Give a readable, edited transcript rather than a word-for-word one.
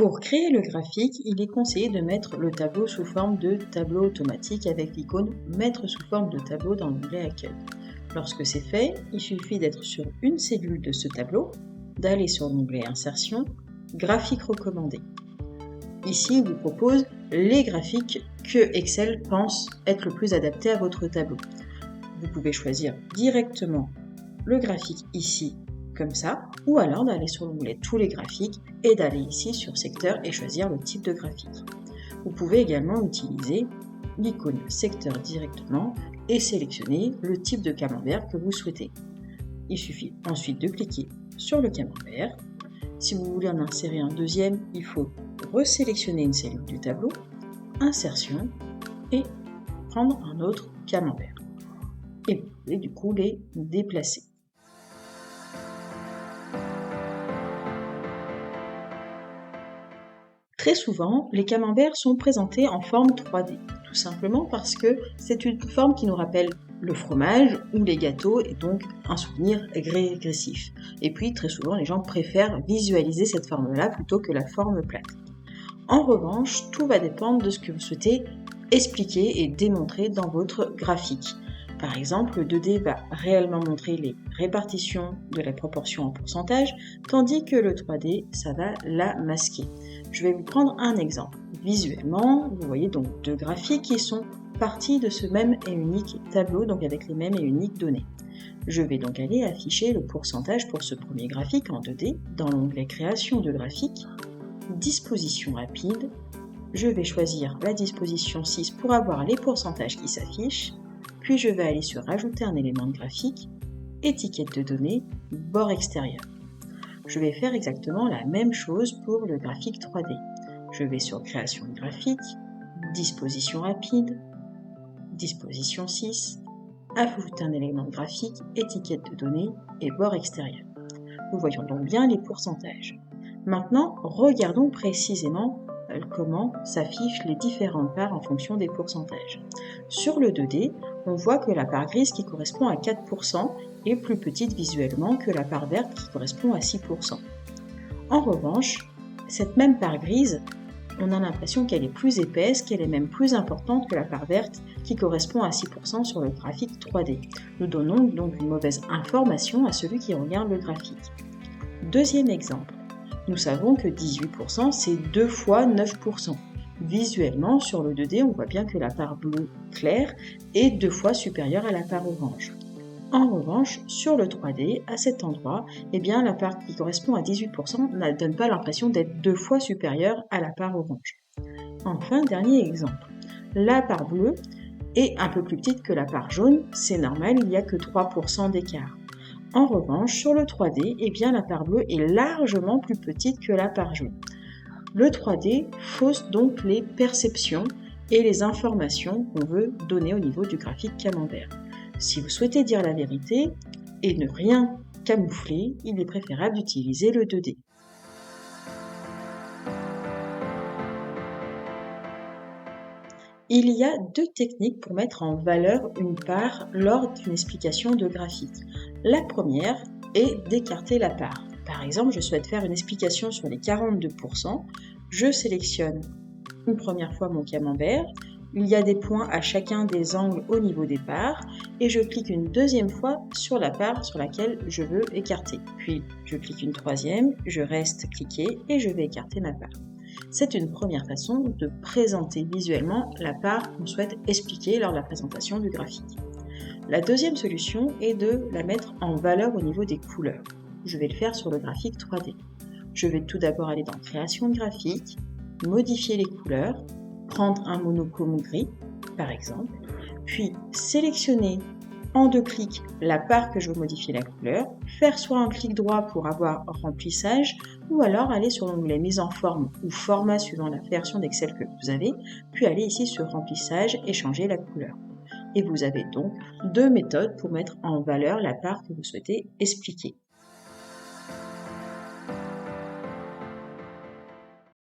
Pour créer le graphique, il est conseillé de mettre le tableau sous forme de tableau automatique avec l'icône « Mettre sous forme de tableau » dans l'onglet Accueil. Lorsque c'est fait, il suffit d'être sur une cellule de ce tableau, d'aller sur l'onglet Insertion, Graphique recommandé. Ici, il vous propose les graphiques que Excel pense être le plus adapté à votre tableau. Vous pouvez choisir directement le graphique ici, comme ça, ou alors d'aller sur l'onglet Tous les graphiques et d'aller ici sur Secteur et choisir le type de graphique. Vous pouvez également utiliser l'icône Secteur directement et sélectionner le type de camembert que vous souhaitez. Il suffit ensuite de cliquer sur le camembert. Si vous voulez en insérer un deuxième, il faut resélectionner une cellule du tableau, Insertion et prendre un autre camembert. Et vous pouvez du coup les déplacer. Très souvent, les camemberts sont présentés en forme 3D, tout simplement parce que c'est une forme qui nous rappelle le fromage ou les gâteaux et donc un souvenir régressif. Et puis très souvent, les gens préfèrent visualiser cette forme-là plutôt que la forme plate. En revanche, tout va dépendre de ce que vous souhaitez expliquer et démontrer dans votre graphique. Par exemple, le 2D va réellement montrer les répartitions de la proportion en pourcentage, tandis que le 3D, ça va la masquer. Je vais vous prendre un exemple. Visuellement, vous voyez donc deux graphiques qui sont partis de ce même et unique tableau, donc avec les mêmes et uniques données. Je vais donc aller afficher le pourcentage pour ce premier graphique en 2D dans l'onglet Création de graphique, Disposition rapide. Je vais choisir la disposition 6 pour avoir les pourcentages qui s'affichent. Puis je vais aller sur Ajouter un élément de graphique, Étiquette de données, bord extérieur. Je vais faire exactement la même chose pour le graphique 3D. Je vais sur Création de graphique, Disposition rapide, Disposition 6, Ajouter un élément de graphique, Étiquette de données et bord extérieur. Nous voyons donc bien les pourcentages. Maintenant, regardons précisément comment s'affichent les différentes parts en fonction des pourcentages. Sur le 2D, on voit que la part grise qui correspond à 4% est plus petite visuellement que la part verte qui correspond à 6%. En revanche, cette même part grise, on a l'impression qu'elle est plus épaisse, qu'elle est même plus importante que la part verte qui correspond à 6% sur le graphique 3D. Nous donnons donc une mauvaise information à celui qui regarde le graphique. Deuxième exemple. Nous savons que 18% c'est 2 fois 9%. Visuellement, sur le 2D, on voit bien que la part bleue claire est 2 fois supérieure à la part orange. En revanche, sur le 3D, à cet endroit, la part qui correspond à 18% ne donne pas l'impression d'être 2 fois supérieure à la part orange. Enfin, dernier exemple. La part bleue est un peu plus petite que la part jaune, c'est normal, il n'y a que 3% d'écart. En revanche, sur le 3D, la part bleue est largement plus petite que la part jaune. Le 3D fausse donc les perceptions et les informations qu'on veut donner au niveau du graphique camembert. Si vous souhaitez dire la vérité et ne rien camoufler, il est préférable d'utiliser le 2D. Il y a deux techniques pour mettre en valeur une part lors d'une explication de graphique. La première est d'écarter la part. Par exemple, je souhaite faire une explication sur les 42%. Je sélectionne une première fois mon camembert. Il y a des points à chacun des angles au niveau des parts et je clique une deuxième fois sur la part sur laquelle je veux écarter. Puis je clique une troisième, je reste cliqué et je vais écarter ma part. C'est une première façon de présenter visuellement la part qu'on souhaite expliquer lors de la présentation du graphique. La deuxième solution est de la mettre en valeur au niveau des couleurs. Je vais le faire sur le graphique 3D. Je vais tout d'abord aller dans Création de graphique, modifier les couleurs, prendre un monochrome gris par exemple, puis sélectionner en 2 clics la part que je veux modifier la couleur, faire soit un clic droit pour avoir remplissage ou alors aller sur l'onglet mise en forme ou format suivant la version d'Excel que vous avez, puis aller ici sur remplissage et changer la couleur. Et vous avez donc 2 méthodes pour mettre en valeur la part que vous souhaitez expliquer.